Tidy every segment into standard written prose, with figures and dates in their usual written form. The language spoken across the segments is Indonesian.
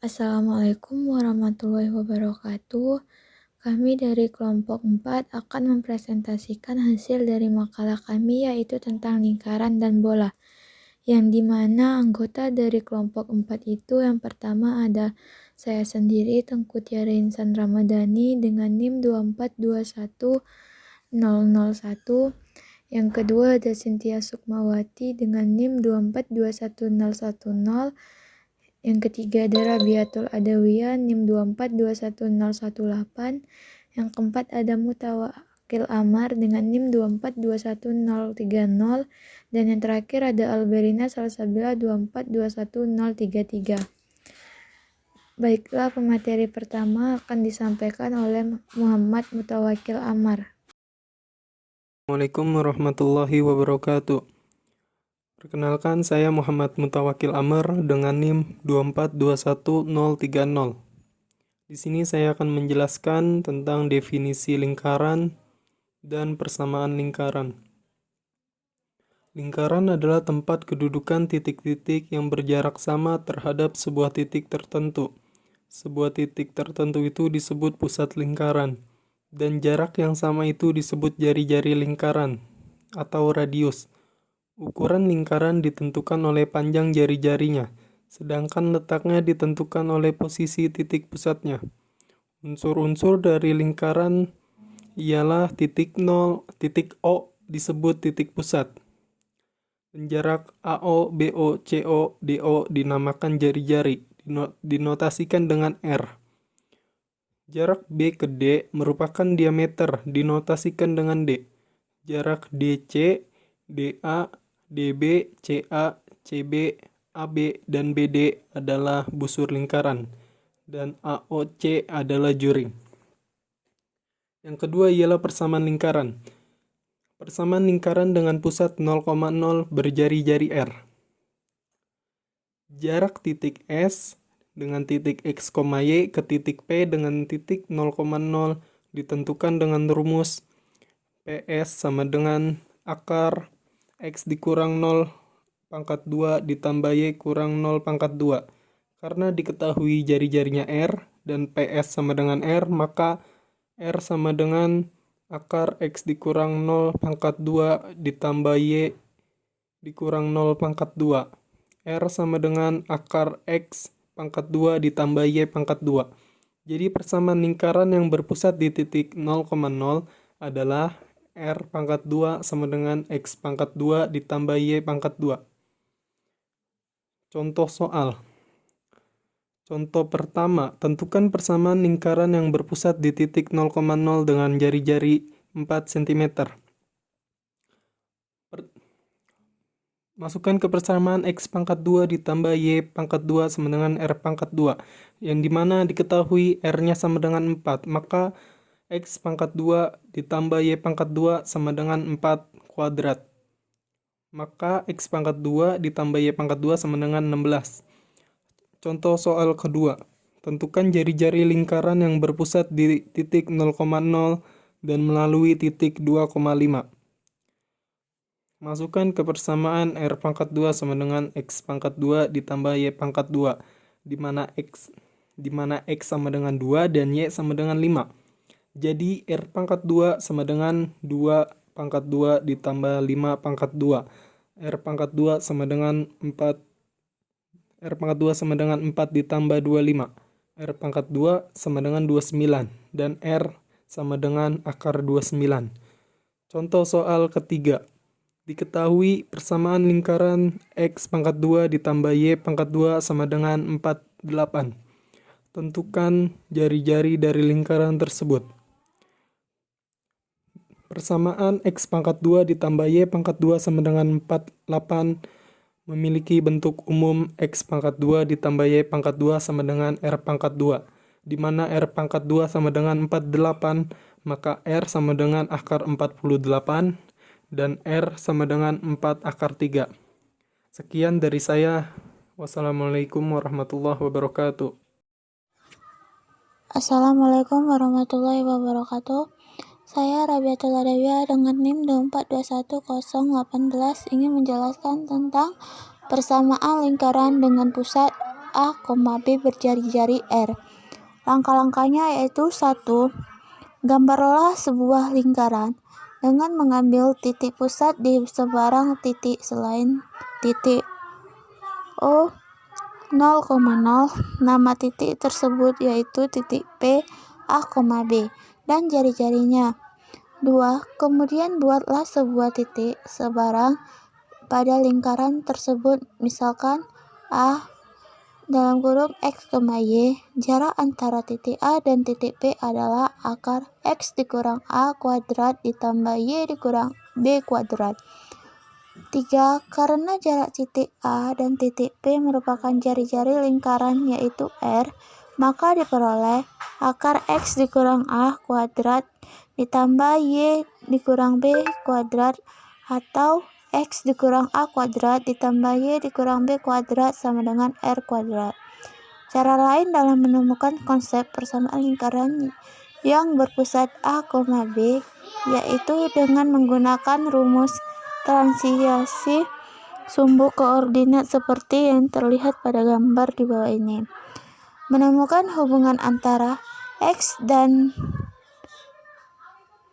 Assalamualaikum warahmatullahi wabarakatuh. Kami dari kelompok 4 akan mempresentasikan hasil dari makalah kami yaitu tentang lingkaran dan bola. Yang dimana anggota dari kelompok 4 itu yang pertama ada saya sendiri Tengku Tiara Insan Ramadhani dengan NIM 2421001. Yang kedua ada Cynthia Sukmawati dengan NIM 2421010. Yang ketiga ada Rabiatul Adawiyah NIM 2421018. Yang keempat ada Mutawakil Amar dengan NIM 2421030. Dan yang terakhir ada Alberina Salsabila 2421033. Baiklah, pemateri pertama akan disampaikan oleh Muhammad Mutawakil Amar. Assalamualaikum warahmatullahi wabarakatuh. Perkenalkan, saya Muhammad Mutawakil Amar dengan NIM 2421030. Di sini saya akan menjelaskan tentang definisi lingkaran dan persamaan lingkaran. Lingkaran adalah tempat kedudukan titik-titik yang berjarak sama terhadap sebuah titik tertentu. Sebuah titik tertentu itu disebut pusat lingkaran, dan jarak yang sama itu disebut jari-jari lingkaran atau radius. Ukuran lingkaran ditentukan oleh panjang jari-jarinya, sedangkan letaknya ditentukan oleh posisi titik pusatnya. Unsur-unsur dari lingkaran ialah titik O disebut titik pusat. Dan jarak AO, BO, CO, DO dinamakan jari-jari, dinotasikan dengan R. Jarak B ke D merupakan diameter, dinotasikan dengan D. Jarak DC, DA, DB, CA, CB, AB, dan BD adalah busur lingkaran, dan AOC adalah juring. Yang kedua ialah persamaan lingkaran. Persamaan lingkaran dengan pusat 0,0 berjari-jari R. Jarak titik S dengan titik X, Y ke titik P dengan titik 0,0 ditentukan dengan rumus PS sama dengan akar X dikurang 0 pangkat 2 ditambah Y kurang 0 pangkat 2. Karena diketahui jari-jarinya R dan PS sama dengan R, maka R sama dengan akar X dikurang 0 pangkat 2 ditambah Y dikurang 0 pangkat 2. R sama dengan akar X pangkat 2 ditambah Y pangkat 2. Jadi persamaan lingkaran yang berpusat di titik 0,0 adalah R pangkat 2 sama dengan X pangkat 2 ditambah Y pangkat 2. Contoh soal. Contoh pertama, tentukan persamaan lingkaran yang berpusat di titik 0,0 dengan jari-jari 4 cm. Masukkan ke persamaan X pangkat 2 ditambah Y pangkat 2 sama dengan R pangkat 2, yang dimana diketahui R-nya sama dengan 4, maka X pangkat 2 ditambah Y pangkat 2 sama dengan 4 kuadrat. Maka X pangkat 2 ditambah Y pangkat 2 sama dengan 16. Contoh soal kedua. Tentukan jari-jari lingkaran yang berpusat di titik 0,0 dan melalui titik 2,5. Masukkan ke persamaan R pangkat 2 sama dengan X pangkat 2 ditambah Y pangkat 2, di mana X sama dengan 2 dan Y sama dengan 5. Jadi R pangkat 2 sama dengan 2 pangkat 2 ditambah 5 pangkat 2. R pangkat 2 sama dengan 4. R pangkat 2 sama dengan 4 ditambah 25. R pangkat 2 sama dengan 29. Dan R sama dengan akar 29. Contoh soal ketiga. Diketahui persamaan lingkaran X pangkat 2 ditambah Y pangkat 2 sama dengan 48. Tentukan jari-jari dari lingkaran tersebut. Persamaan X pangkat 2 ditambah Y pangkat 2 sama dengan 48 memiliki bentuk umum X pangkat 2 ditambah Y pangkat 2 sama dengan R pangkat 2, di mana R pangkat 2 sama dengan 48, maka R sama dengan akar 48, dan R sama dengan 4 akar 3. Sekian dari saya. Wassalamualaikum warahmatullahi wabarakatuh. Assalamualaikum warahmatullahi wabarakatuh. Saya Rabiatul Adawiyah dengan NIM 2421018 ingin menjelaskan tentang persamaan lingkaran dengan pusat A, B berjari-jari R. Langkah-langkahnya yaitu 1. Gambarlah sebuah lingkaran dengan mengambil titik pusat di sebarang titik selain titik O 0,0. Nama titik tersebut yaitu titik P, A, B, dan jari-jarinya. 2. Kemudian buatlah sebuah titik sebarang pada lingkaran tersebut, misalkan A dalam kurung X, Y. Jarak antara titik A dan titik P adalah akar X dikurang A kuadrat ditambah Y dikurang B kuadrat. 3. Karena jarak titik A dan titik P merupakan jari-jari lingkaran yaitu R, maka diperoleh akar X dikurang A kuadrat ditambah Y dikurang B kuadrat atau X dikurang A kuadrat ditambah Y dikurang B kuadrat sama dengan R kuadrat. Cara lain dalam menemukan konsep persamaan lingkaran yang berpusat A, B yaitu dengan menggunakan rumus transiasi sumbu koordinat seperti yang terlihat pada gambar di bawah ini. Menemukan hubungan antara X dan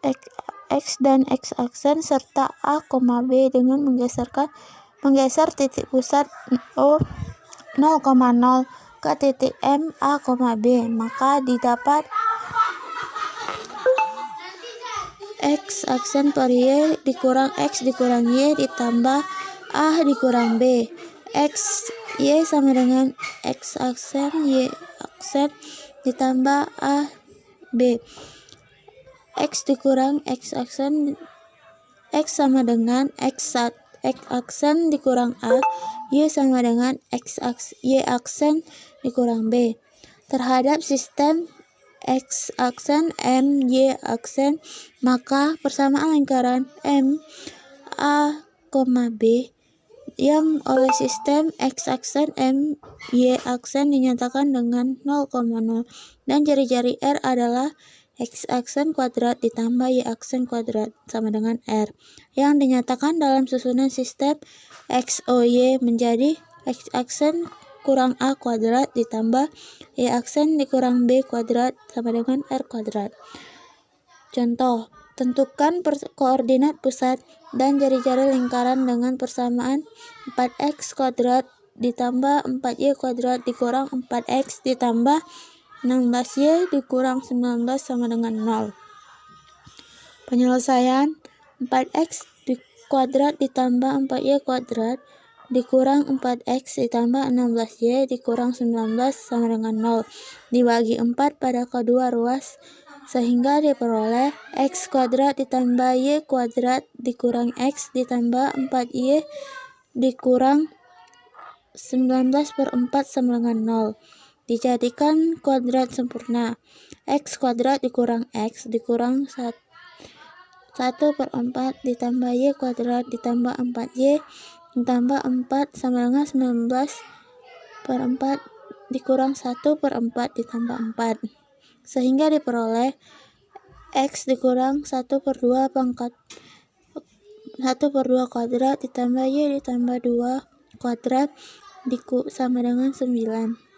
X aksen serta A, B dengan menggeser titik pusat O 0,0 ke titik M A, B, maka didapat X aksen per Y dikurang X dikurang Y ditambah A dikurang B. X Y sama dengan X aksen Y aksen ditambah A B. X dikurang X aksen X sama dengan X aksen dikurang A, Y sama dengan Y aksen dikurang B. Terhadap sistem X aksen M Y aksen, maka persamaan lingkaran M A, B yang oleh sistem X aksen M Y aksen dinyatakan dengan 0,0 dan jari-jari R adalah X aksen kuadrat ditambah Y aksen kuadrat sama dengan R yang dinyatakan dalam susunan sistem XOY menjadi X aksen kurang A kuadrat ditambah Y aksen dikurang B kuadrat sama dengan R kuadrat. Contoh, tentukan koordinat pusat dan jari-jari lingkaran dengan persamaan 4x kuadrat ditambah 4y kuadrat dikurang 4x ditambah 16y dikurang 19 sama dengan 0. Penyelesaian 4x kuadrat ditambah 4y kuadrat dikurang 4x ditambah 16y dikurang 19 sama dengan 0 dibagi 4 pada kedua ruas sehingga diperoleh x kuadrat ditambah y kuadrat dikurang x ditambah 4y dikurang 19 per 4 sama dengan 0. Dijadikan kuadrat sempurna. X kuadrat dikurang X dikurang 1 per 4 ditambah Y kuadrat ditambah 4Y ditambah 4 sama dengan 19 per 4 dikurang 1 per 4 ditambah 4. Sehingga diperoleh X dikurang 1 per 2 pangkat 1 per 2 kuadrat ditambah Y ditambah 2 kuadrat sama dengan 9.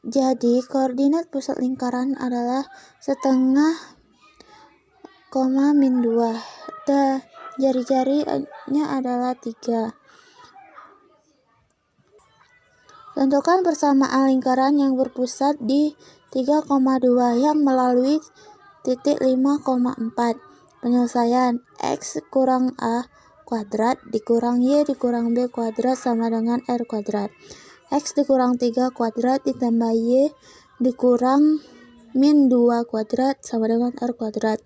Jadi, koordinat pusat lingkaran adalah setengah, min 2. Dan jari-jarinya adalah 3. Tentukan persamaan lingkaran yang berpusat di 3,2 yang melalui titik 5,4. Penyelesaian X kurang A kuadrat dikurang Y dikurang B kuadrat sama dengan R kuadrat. X dikurang 3 kuadrat ditambah Y dikurang min 2 kuadrat sama dengan R kuadrat.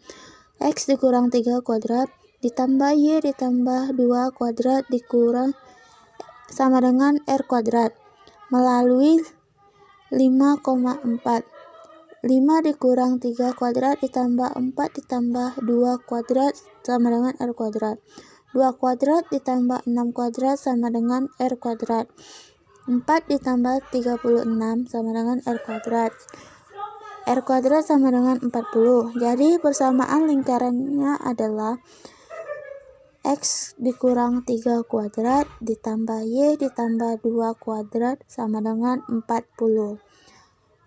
X dikurang 3 kuadrat ditambah Y ditambah 2 kuadrat dikurang sama dengan R kuadrat melalui 5,4. 5 dikurang 3 kuadrat ditambah 4 ditambah 2 kuadrat sama dengan R kuadrat. 2 kuadrat ditambah 6 kuadrat sama dengan R kuadrat. 4 ditambah 36 sama dengan R kuadrat. R kuadrat sama dengan 40. Jadi persamaan lingkarannya adalah X dikurang 3 kuadrat ditambah Y ditambah 2 kuadrat sama dengan 40.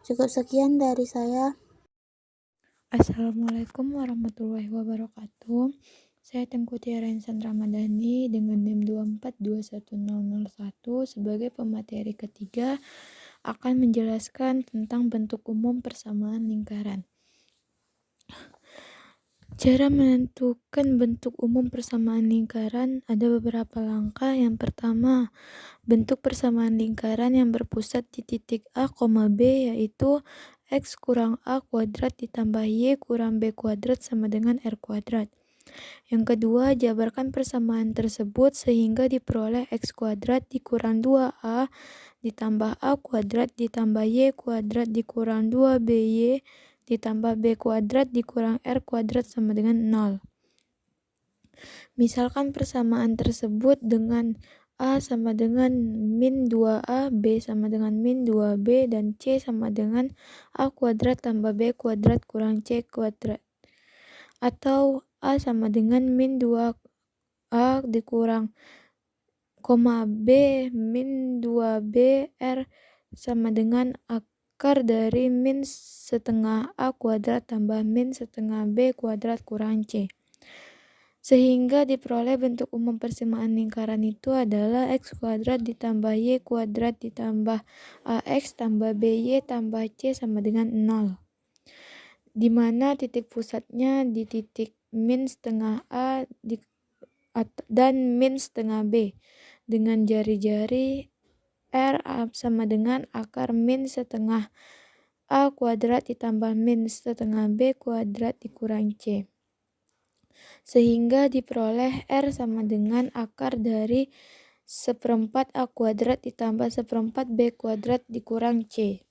Cukup sekian dari saya. Assalamualaikum warahmatullahi wabarakatuh. Saya Tengku Tiara Insan Ramadhani dengan NIM 2421001 sebagai pemateri ketiga akan menjelaskan tentang bentuk umum persamaan lingkaran. Cara menentukan bentuk umum persamaan lingkaran ada beberapa langkah. Yang pertama, bentuk persamaan lingkaran yang berpusat di titik A, B yaitu X kurang A kuadrat ditambah Y kurang B kuadrat sama dengan R kuadrat. Yang kedua, jabarkan persamaan tersebut sehingga diperoleh X kuadrat dikurang 2A ditambah A kuadrat ditambah Y kuadrat dikurang 2BY ditambah B kuadrat dikurang R kuadrat sama dengan 0. Misalkan persamaan tersebut dengan A sama dengan min 2A, B sama dengan min 2B, dan C sama dengan A kuadrat tambah B kuadrat kurang C kuadrat. Atau A sama dengan min 2A dikurang, B min 2B, R sama dengan akar dari min setengah A kuadrat tambah min setengah B kuadrat kurang C. Sehingga diperoleh bentuk umum persamaan lingkaran itu adalah X kuadrat ditambah Y kuadrat ditambah AX tambah BY tambah C sama dengan 0. Di mana titik pusatnya di titik min setengah A dan min setengah B. Dengan jari-jari R sama dengan akar min setengah A kuadrat ditambah min setengah B kuadrat dikurang C. Sehingga diperoleh R sama dengan akar dari seperempat A kuadrat ditambah seperempat B kuadrat dikurang C.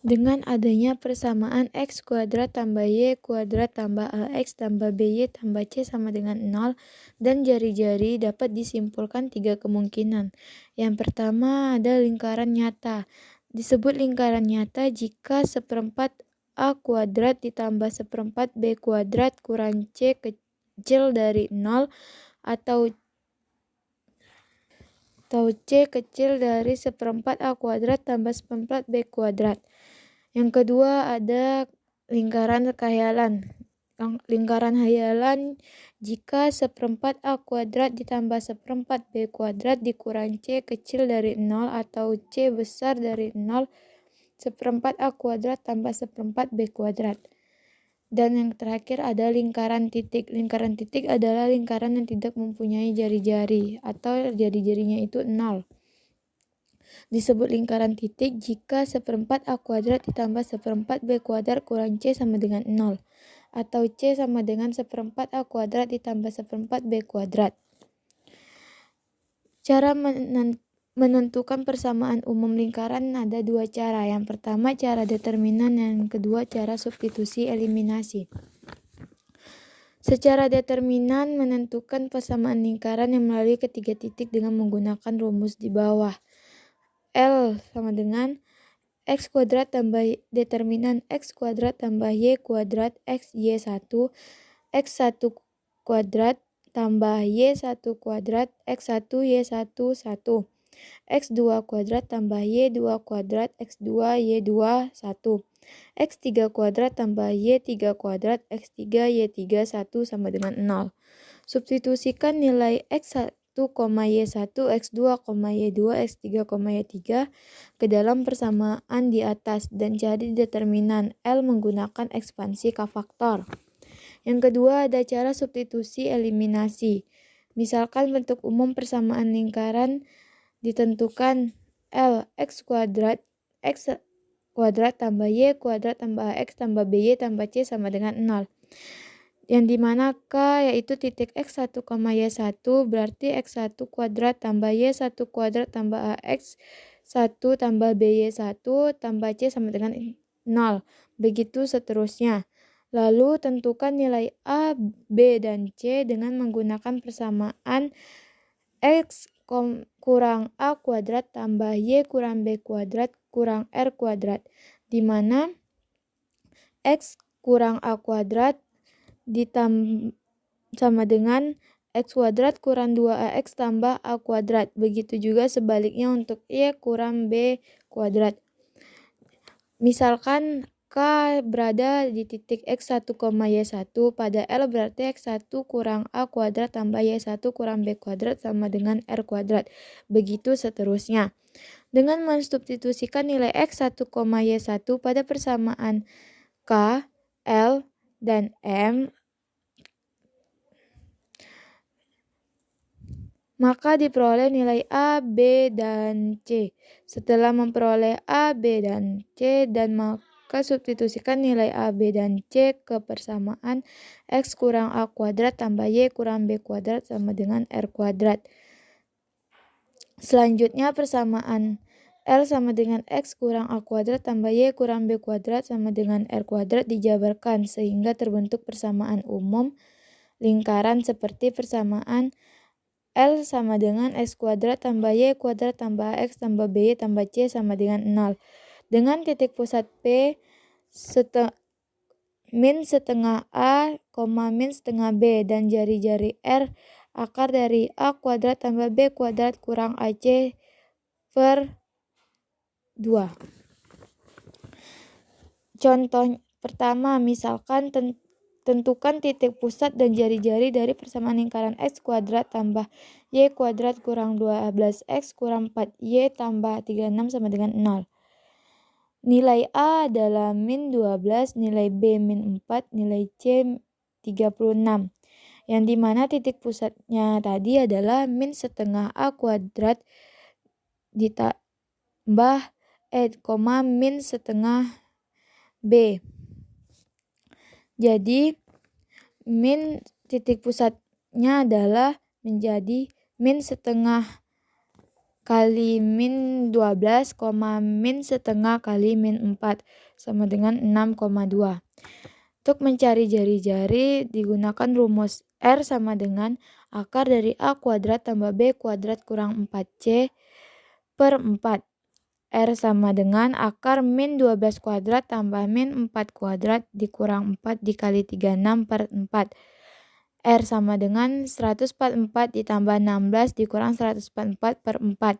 Dengan adanya persamaan X kuadrat tambah Y kuadrat tambah AX tambah BY tambah C sama dengan 0 dan jari-jari dapat disimpulkan 3 kemungkinan. Yang pertama ada lingkaran nyata. Disebut lingkaran nyata jika seperempat A kuadrat ditambah seperempat B kuadrat kurang C kecil dari 0 atau C kecil dari seperempat A kuadrat tambah seperempat B kuadrat. Yang kedua ada lingkaran khayalan. Lingkaran khayalan jika seperempat A kuadrat ditambah seperempat B kuadrat dikurang C kecil dari 0 atau C besar dari 0 seperempat A kuadrat tambah seperempat B kuadrat. Dan yang terakhir ada lingkaran titik. Lingkaran titik adalah lingkaran yang tidak mempunyai jari-jari atau jari-jarinya itu 0. Disebut lingkaran titik jika seperempat A kuadrat ditambah seperempat B kuadrat kurang C sama dengan 0. Atau C sama dengan seperempat A kuadrat ditambah seperempat B kuadrat. Cara menentukan persamaan umum lingkaran ada 2 cara. Yang pertama cara determinan, yang kedua cara substitusi eliminasi. Secara determinan menentukan persamaan lingkaran yang melalui ketiga titik dengan menggunakan rumus di bawah. L sama dengan X kuadrat tambah determinan X kuadrat tambah Y kuadrat X Y1 X1 kuadrat tambah Y1 kuadrat X1 Y1 1 X2 kuadrat tambah Y2 kuadrat X2 Y2 1 X3 kuadrat tambah Y3 kuadrat X3 Y3 1 sama dengan 0. Substitusikan nilai X1, Y1, X2, Y2, X3, Y3 ke dalam persamaan di atas dan cari determinan L menggunakan ekspansi K-faktor. Yang kedua ada cara substitusi eliminasi. Misalkan bentuk umum persamaan lingkaran ditentukan L X kuadrat tambah Y kuadrat tambah X tambah BY tambah C sama dengan 0. Yang dimana K yaitu titik X1, Y1 berarti X1 kuadrat tambah Y1 kuadrat tambah AX1 tambah BY1 tambah C sama dengan 0. Begitu seterusnya. Lalu tentukan nilai A, B, dan C dengan menggunakan persamaan X kurang A kuadrat tambah Y kurang B kuadrat kurang R kuadrat. Dimana X kurang A kuadrat sama dengan X kuadrat kurang 2AX tambah A kuadrat. Begitu juga sebaliknya untuk Y kurang B kuadrat. Misalkan K berada di titik X1, Y1 pada L, berarti X1 kurang A kuadrat tambah Y1 kurang B kuadrat sama dengan R kuadrat. Begitu seterusnya. Dengan mensubstitusikan nilai X1, Y1 pada persamaan K, L, dan M, maka diperoleh nilai A, B, dan C. Setelah memperoleh A, B, dan C, dan maka substitusikan nilai A, B, dan C ke persamaan X kurang A kuadrat tambah Y kurang B kuadrat sama dengan R kuadrat. Selanjutnya persamaan L sama dengan X kurang A kuadrat tambah Y kurang B kuadrat sama dengan R kuadrat dijabarkan sehingga terbentuk persamaan umum lingkaran seperti persamaan L sama dengan X kuadrat tambah Y kuadrat tambah X tambah BY tambah C sama dengan 0. Dengan titik pusat P min setengah A, min setengah B, dan jari-jari R akar dari A kuadrat tambah B kuadrat kurang AC per 2. Contoh pertama, misalkan tentukan titik pusat dan jari-jari dari persamaan lingkaran X kuadrat tambah Y kuadrat kurang 12X kurang 4Y tambah 36 sama dengan 0. Nilai A adalah min 12, nilai B min 4, nilai C 36. Yang dimana titik pusatnya tadi adalah min setengah A kuadrat ditambah min setengah B. Jadi min titik pusatnya adalah menjadi min setengah kali min 12, min setengah kali min 4 sama dengan 6,2. Untuk mencari jari-jari digunakan rumus R sama dengan akar dari A kuadrat tambah B kuadrat kurang 4C per 4. R sama dengan akar min 12 kuadrat tambah min 4 kuadrat dikurang 4 dikali 36 per 4. R sama dengan 144 ditambah 16 dikurang 144 per 4.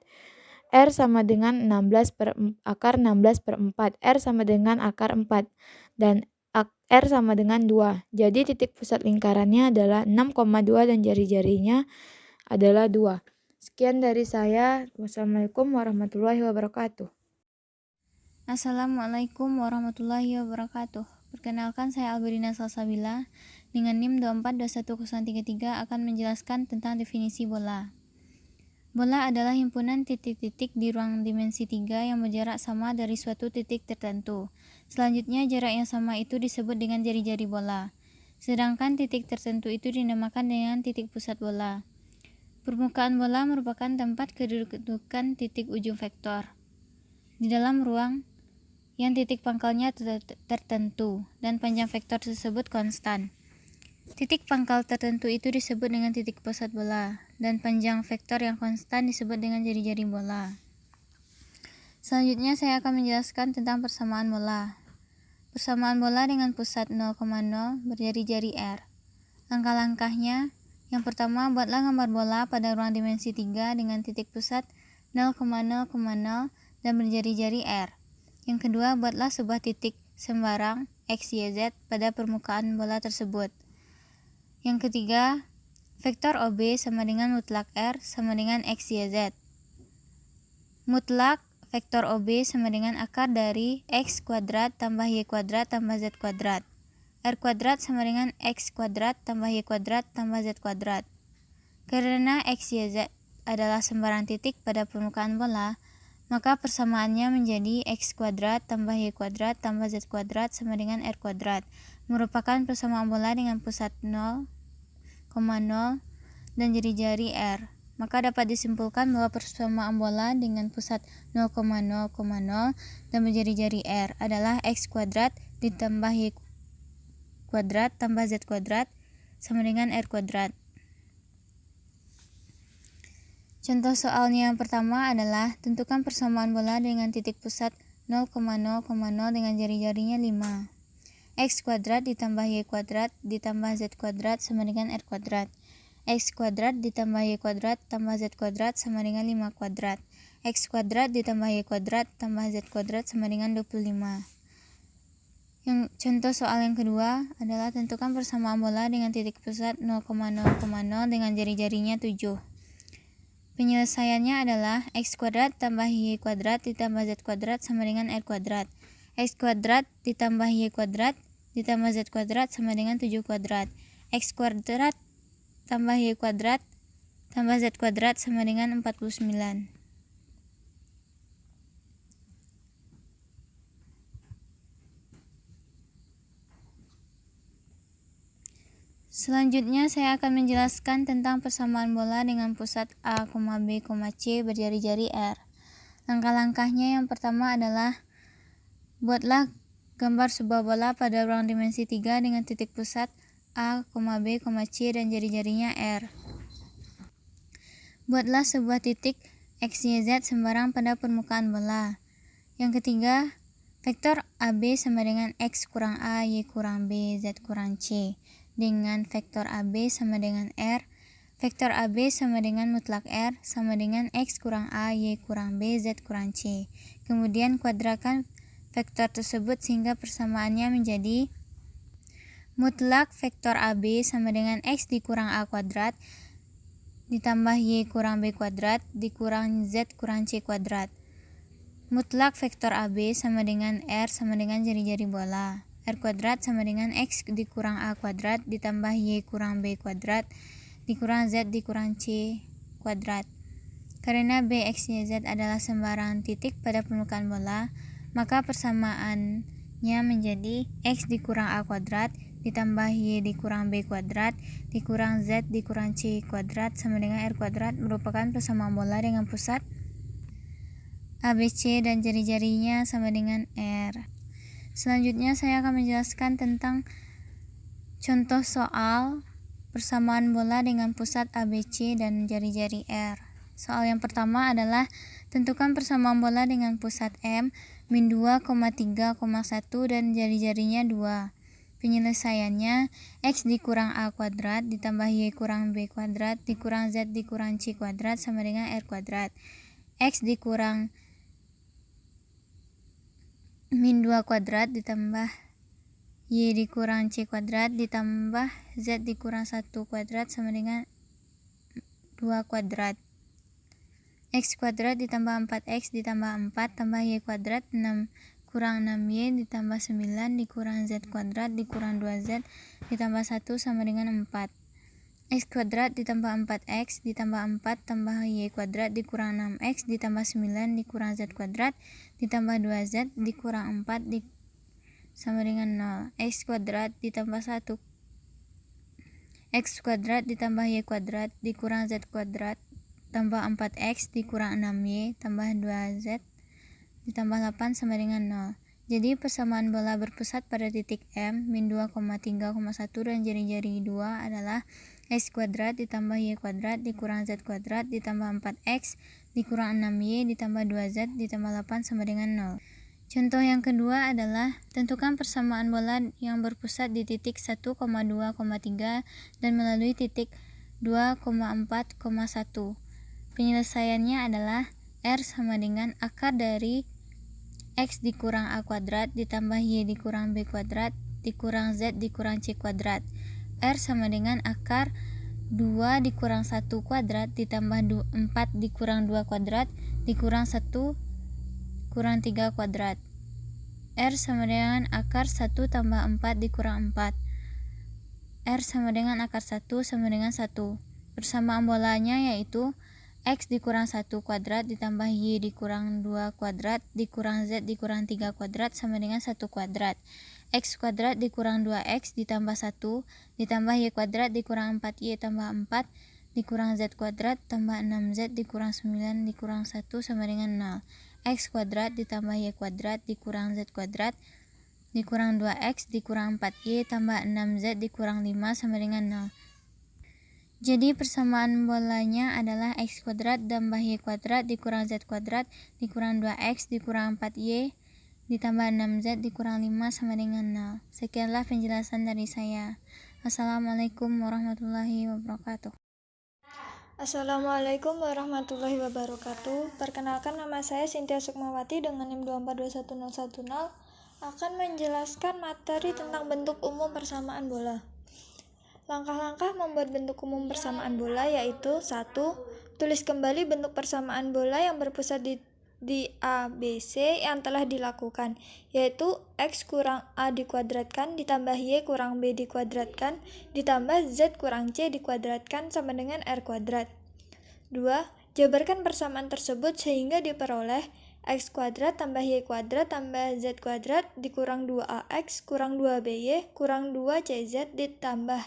R sama dengan 16 per akar 16 per 4. R sama dengan akar 4. Dan R sama dengan 2. Jadi titik pusat lingkarannya adalah 6,2 dan jari-jarinya adalah 2. Sekian dari saya. Wassalamualaikum warahmatullahi wabarakatuh. Assalamualaikum warahmatullahi wabarakatuh. Perkenalkan, saya Alberina Salsabila dengan NIM 2421033 akan menjelaskan tentang definisi bola. Bola adalah himpunan titik-titik di ruang dimensi 3 yang berjarak sama dari suatu titik tertentu. Selanjutnya, jarak yang sama itu disebut dengan jari-jari bola. Sedangkan titik tertentu itu dinamakan dengan titik pusat bola. Permukaan bola merupakan tempat kedudukan titik ujung vektor di dalam ruang yang titik pangkalnya tertentu dan panjang vektor tersebut konstan. Titik pangkal tertentu itu disebut dengan titik pusat bola dan panjang vektor yang konstan disebut dengan jari-jari bola. Selanjutnya saya akan menjelaskan tentang persamaan bola. Persamaan bola dengan pusat 0,0 berjari-jari R. Langkah-langkahnya: yang pertama, buatlah gambar bola pada ruang dimensi 3 dengan titik pusat 0,0,0 dan berjari-jari R. Yang kedua, buatlah sebuah titik sembarang X, Y, Z pada permukaan bola tersebut. Yang ketiga, vektor OB sama dengan mutlak R sama dengan X, Y, Z. Mutlak vektor OB sama dengan akar dari X kuadrat tambah Y kuadrat tambah Z kuadrat. R kuadrat sama dengan X kuadrat tambah Y kuadrat tambah Z kuadrat. Karena X, Y, Z adalah sembarang titik pada permukaan bola, maka persamaannya menjadi X kuadrat tambah Y kuadrat tambah Z kuadrat sama dengan R kuadrat, merupakan persamaan bola dengan pusat 0,0 dan jari-jari R. Maka dapat disimpulkan bahwa persamaan bola dengan pusat 0,0,0 dan berjari-jari R adalah X kuadrat ditambah Y kuadrat tambah Z kuadrat sama dengan R kuadrat. Contoh soalnya yang pertama adalah tentukan persamaan bola dengan titik pusat 0,0,0 dengan jari-jarinya 5. X kuadrat ditambah Y kuadrat ditambah Z kuadrat sama dengan R kuadrat. X kuadrat ditambah Y kuadrat tambah Z kuadrat sama dengan 5 kuadrat. X kuadrat ditambah Y kuadrat tambah Z kuadrat sama dengan 25. Yang contoh soal yang kedua adalah tentukan persamaan bola dengan titik pusat 0,0,0 dengan jari-jarinya 7. Penyelesaiannya adalah X kuadrat tambah Y kuadrat ditambah Z kuadrat sama dengan R kuadrat. X kuadrat ditambah Y kuadrat ditambah Z kuadrat sama dengan 7 kuadrat. X kuadrat tambah Y kuadrat tambah Z kuadrat sama dengan 49. Selanjutnya saya akan menjelaskan tentang persamaan bola dengan pusat A, B, C berjari-jari R. Langkah-langkahnya yang pertama adalah buatlah gambar sebuah bola pada ruang dimensi 3 dengan titik pusat A, B, C dan jari-jarinya R. Buatlah sebuah titik X, Y, Z sembarang pada permukaan bola. Yang ketiga, vektor AB sama dengan X kurang A, Y kurang B, Z kurang C. Dengan vektor AB sama dengan R, vektor AB sama dengan mutlak R sama dengan X kurang A, Y kurang B, Z kurang C. Kemudian kuadrakan vektor tersebut sehingga persamaannya menjadi mutlak vektor AB sama dengan X dikurang A kuadrat ditambah Y kurang B kuadrat dikurang Z kurang C kuadrat. Mutlak vektor AB sama dengan R sama dengan jari-jari bola. R kuadrat sama dengan X dikurang A kuadrat ditambah Y kurang B kuadrat dikurang Z dikurang C kuadrat. Karena B, X, Y, Z adalah sembarang titik pada permukaan bola, maka persamaannya menjadi X dikurang A kuadrat ditambah Y dikurang B kuadrat dikurang Z dikurang C kuadrat sama dengan R kuadrat merupakan persamaan bola dengan pusat ABC dan jari-jarinya sama dengan R. Selanjutnya saya akan menjelaskan tentang contoh soal persamaan bola dengan pusat ABC dan jari-jari R. Soal yang pertama adalah tentukan persamaan bola dengan pusat M, min 2,3,1 dan jari-jarinya 2. Penyelesaiannya, X dikurang A kuadrat ditambah Y kurang B kuadrat dikurang Z dikurang C kuadrat sama dengan R kuadrat. X dikurang min 2 kuadrat ditambah Y dikurang C kuadrat ditambah Z dikurang 1 kuadrat sama dengan 2 kuadrat. X kuadrat ditambah 4X ditambah 4 tambah Y kuadrat 6 kurang 6Y ditambah 9 dikurang Z kuadrat dikurang 2Z ditambah 1 sama dengan 4. X kuadrat ditambah 4X ditambah 4 tambah Y kuadrat dikurang 6X ditambah 9 dikurang Z kuadrat ditambah 2Z dikurang 4 sama dengan 0. X kuadrat ditambah 1 X kuadrat ditambah Y kuadrat dikurang Z kuadrat tambah 4X dikurang 6Y tambah 2Z ditambah 8 sama dengan 0. Jadi persamaan bola berpusat pada titik M, min 2,3,1 dan jari-jari 2 adalah X kuadrat ditambah Y kuadrat dikurang Z kuadrat ditambah 4X dikurang 6Y ditambah 2Z ditambah 8 sama dengan 0. Contoh yang kedua adalah tentukan persamaan bola yang berpusat di titik 1,2,3 dan melalui titik 2,4,1. Penyelesaiannya adalah R sama dengan akar dari X dikurang A kuadrat ditambah Y dikurang B kuadrat dikurang Z dikurang C kuadrat. R sama dengan akar 2 dikurang 1 kuadrat ditambah 4 dikurang 2 kuadrat dikurang 1 kurang 3 kuadrat. R sama dengan akar 1 tambah 4 dikurang 4. R sama dengan akar 1 sama dengan 1. Persamaan bolanya yaitu X dikurang 1 kuadrat ditambah Y dikurang 2 kuadrat dikurang Z dikurang 3 kuadrat sama dengan 1 kuadrat. X kuadrat dikurang 2X ditambah 1 ditambah Y kuadrat dikurang 4Y tambah 4 dikurang Z kuadrat tambah 6Z dikurang 9 dikurang 1 sama dengan 0. X kuadrat ditambah Y kuadrat dikurang Z kuadrat dikurang 2X dikurang 4Y tambah 6Z dikurang 5 sama dengan 0. Jadi persamaan bolanya adalah X kuadrat tambah Y kuadrat dikurang Z kuadrat dikurang 2X dikurang 4Y ditambah 6Z dikurang 5 sama dengan 0. Sekianlah penjelasan dari saya. Wassalamualaikum warahmatullahi wabarakatuh. Assalamualaikum warahmatullahi wabarakatuh. Perkenalkan, nama saya Cynthia Sukmawati dengan NIM 2421010 akan menjelaskan materi tentang bentuk umum persamaan bola. Langkah-langkah membuat bentuk umum persamaan bola yaitu 1. Tulis kembali bentuk persamaan bola yang berpusat di A, B, C yang telah dilakukan, yaitu X kurang A dikuadratkan ditambah Y kurang B dikuadratkan ditambah Z kurang C dikuadratkan sama dengan R kuadrat. 2. Jabarkan persamaan tersebut sehingga diperoleh X kuadrat tambah Y kuadrat tambah Z kuadrat dikurang 2AX kurang 2BY kurang 2CZ ditambah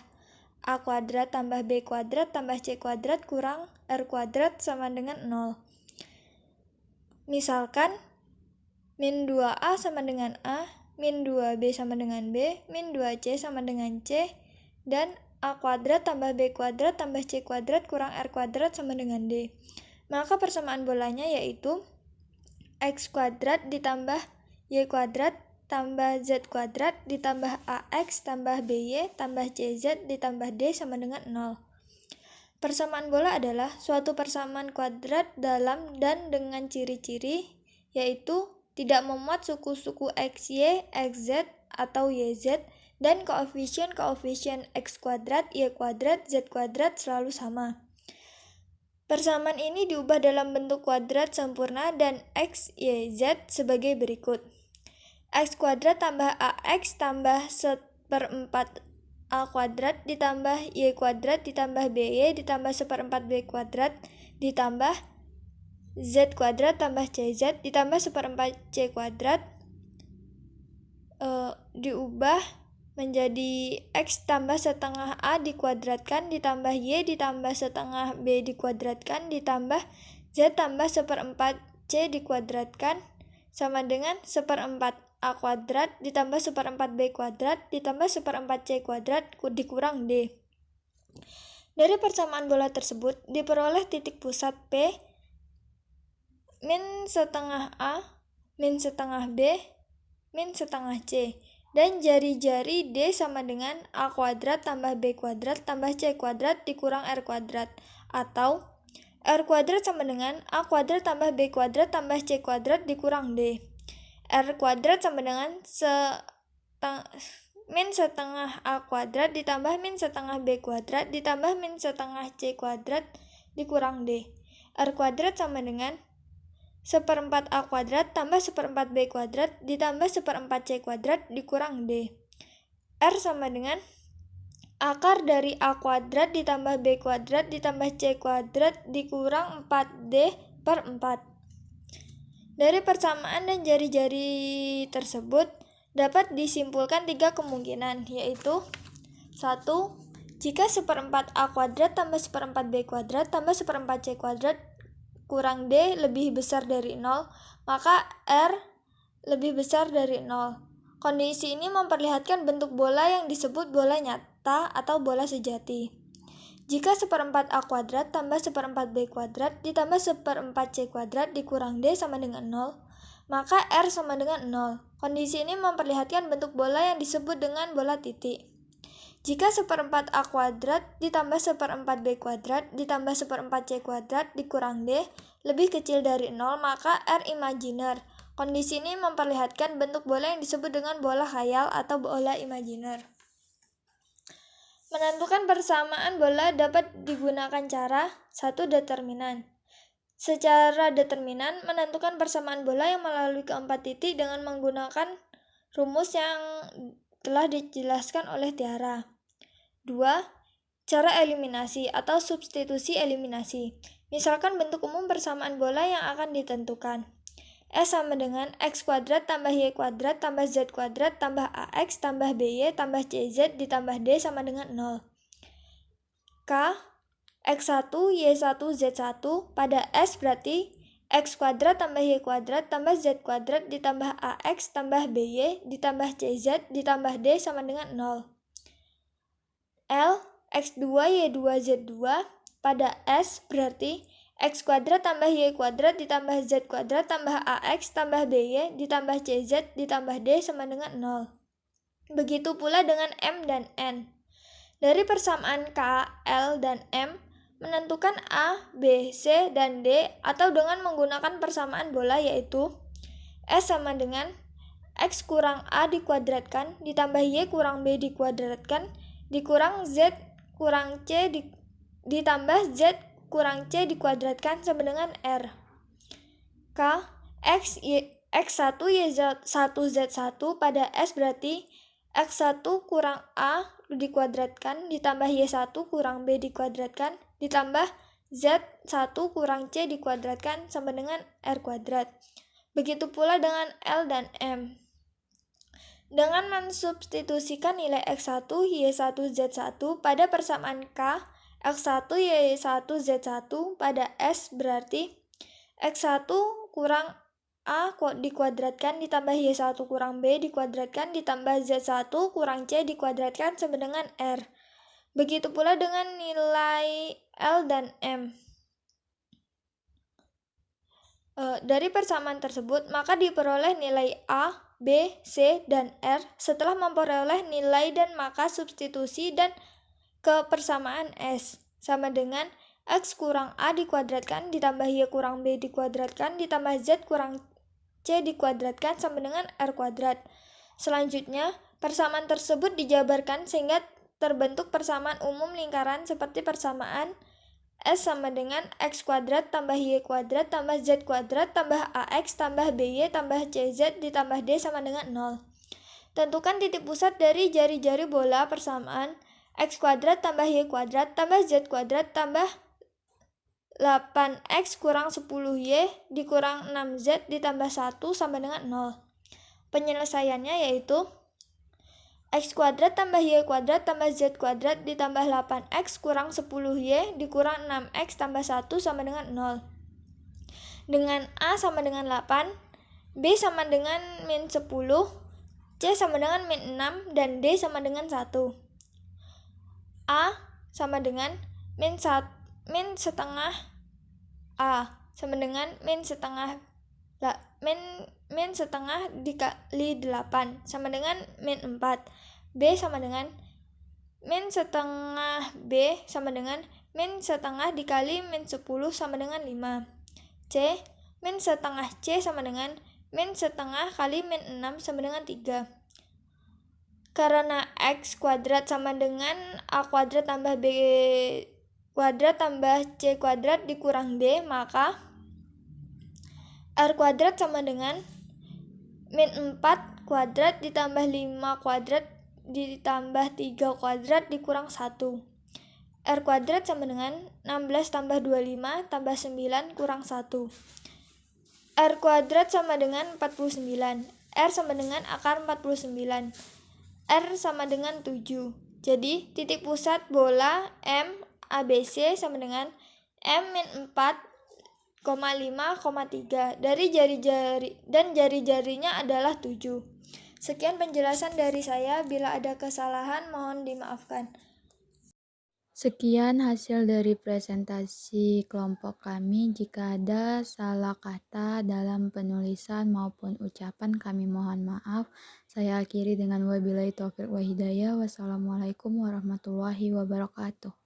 A kuadrat tambah B kuadrat tambah C kuadrat kurang R kuadrat sama dengan 0. Misalkan, min 2A sama dengan A, min 2B sama dengan B, min 2C sama dengan C, dan A kuadrat tambah B kuadrat tambah C kuadrat kurang R kuadrat sama dengan D. Maka persamaan bolanya yaitu X kuadrat ditambah Y kuadrat tambah Z kuadrat ditambah AX tambah BY tambah CZ ditambah D sama dengan 0. Persamaan bola adalah suatu persamaan kuadrat dalam dan dengan ciri-ciri, yaitu tidak memuat suku-suku XY, XZ, atau YZ, dan koefisien X kuadrat, Y kuadrat, Z kuadrat selalu sama. Persamaan ini diubah dalam bentuk kuadrat sempurna dan X, Y, Z sebagai berikut. X kuadrat tambah AX tambah 1/4 A kuadrat ditambah Y kuadrat ditambah BY ditambah 1/4 B kuadrat ditambah Z kuadrat tambah CZ ditambah 1/4 C kuadrat diubah menjadi X tambah setengah A dikuadratkan ditambah Y ditambah setengah B dikuadratkan ditambah Z tambah 1/4 C dikuadratkan sama dengan 1/4 A kuadrat ditambah 1/4 B kuadrat ditambah 1/4 C kuadrat dikurang D. Dari persamaan bola tersebut diperoleh titik pusat P min setengah A, min setengah B, min setengah C, dan jari-jari D sama dengan A kuadrat tambah B kuadrat tambah C kuadrat dikurang R kuadrat, atau R kuadrat sama dengan A kuadrat tambah B kuadrat tambah C kuadrat dikurang D. R kuadrat sama dengan min setengah A kuadrat ditambah min setengah B kuadrat ditambah min setengah C kuadrat dikurang D. R kuadrat sama dengan 1/4 A kuadrat tambah 1/4 B kuadrat ditambah 1/4 C kuadrat dikurang D. R sama dengan akar dari A kuadrat ditambah B kuadrat ditambah C kuadrat dikurang 4D per 4. Dari persamaan dan jari-jari tersebut dapat disimpulkan 3 kemungkinan, yaitu 1. Jika 1/4 A kuadrat tambah 1/4 B kuadrat tambah 1/4 C kuadrat kurang D lebih besar dari 0, maka R lebih besar dari 0. Kondisi ini memperlihatkan bentuk bola yang disebut bola nyata atau bola sejati. Jika 1/4 A kuadrat tambah 1/4 B kuadrat ditambah 1/4 C kuadrat dikurang D sama dengan 0, maka R sama dengan 0. Kondisi ini memperlihatkan bentuk bola yang disebut dengan bola titik. Jika 1/4 A kuadrat ditambah 1/4 B kuadrat ditambah 1/4 C kuadrat dikurang D lebih kecil dari 0, maka R imajiner. Kondisi ini memperlihatkan bentuk bola yang disebut dengan bola khayal atau bola imajiner. Menentukan persamaan bola dapat digunakan cara 1. Determinan. Secara determinan, menentukan persamaan bola yang melalui keempat titik dengan menggunakan rumus yang telah dijelaskan oleh Tiara. 2. Cara eliminasi atau substitusi eliminasi. Misalkan bentuk umum persamaan bola yang akan ditentukan. S sama dengan X kuadrat tambah Y kuadrat tambah Z kuadrat tambah AX tambah BY tambah CZ ditambah D sama dengan 0. K, X1, Y1, Z1 pada S berarti X kuadrat tambah Y kuadrat tambah Z kuadrat ditambah AX tambah BY ditambah CZ ditambah D sama dengan 0. L, X2, Y2, Z2 pada S berarti X kuadrat tambah Y kuadrat ditambah Z kuadrat tambah AX tambah BY ditambah CZ ditambah D sama dengan 0. Begitu pula dengan M dan N. Dari persamaan K, L, dan M, menentukan A, B, C, dan D atau dengan menggunakan persamaan bola yaitu S sama dengan X kurang A dikuadratkan ditambah Y kurang B dikuadratkan dikurang Z kurang C ditambah Z kurang C dikuadratkan sama dengan R. K, X1 Y1 Z1 pada S berarti X1 kurang A dikuadratkan ditambah Y1 kurang B dikuadratkan ditambah Z1 kurang C dikuadratkan sama dengan R kuadrat. Begitu pula dengan L dan M. Dengan mensubstitusikan nilai X1 Y1 Z1 pada persamaan K, X1 Y1 Z1 pada S berarti X1 kurang A dikuadratkan ditambah Y1 kurang B dikuadratkan ditambah Z1 kurang C dikuadratkan sama dengan R. Begitu pula dengan nilai L dan M. Dari persamaan tersebut, maka diperoleh nilai A, B, C, dan R setelah memperoleh nilai dan maka substitusi dan ke persamaan S sama dengan X kurang A dikuadratkan ditambah Y kurang B dikuadratkan ditambah Z kurang C dikuadratkan sama dengan R kuadrat. Selanjutnya, persamaan tersebut dijabarkan sehingga terbentuk persamaan umum lingkaran seperti persamaan S sama dengan X kuadrat tambah Y kuadrat tambah Z kuadrat tambah AX tambah BY tambah CZ ditambah D sama dengan 0. Tentukan titik pusat dari jari-jari bola persamaan X kuadrat tambah Y kuadrat tambah Z kuadrat tambah 8X kurang 10Y dikurang 6Z ditambah 1 sama dengan 0. Penyelesaiannya yaitu X kuadrat tambah Y kuadrat tambah Z kuadrat ditambah 8X kurang 10Y dikurang 6X tambah 1 sama dengan 0. Dengan A sama dengan 8, B sama dengan min 10, C sama dengan min 6, dan D sama dengan 1. A sama dengan min setengah A sama dengan min setengah dikali 8 sama dengan min 4. B sama dengan min setengah B sama dengan min setengah dikali min 10 sama dengan 5. C, min setengah C sama dengan min setengah kali min 6 sama dengan 3. Karena X kuadrat sama dengan A kuadrat tambah B kuadrat tambah C kuadrat dikurang D, maka R kuadrat sama dengan min 4 kuadrat ditambah 5 kuadrat ditambah 3 kuadrat dikurang 1. R kuadrat sama dengan 16 tambah 25 tambah 9 kurang 1. R kuadrat sama dengan 49. R sama dengan akar 49. R sama dengan 7. Jadi titik pusat bola M ABC sama dengan M-4, 5,3 dari jari-jari dan jari-jarinya adalah 7. Sekian penjelasan dari saya, bila ada kesalahan mohon dimaafkan. Sekian hasil dari presentasi kelompok kami. Jika ada salah kata dalam penulisan maupun ucapan kami mohon maaf. Saya akhiri dengan wabillahi taufiq wa hidayah. Wassalamualaikum warahmatullahi wabarakatuh.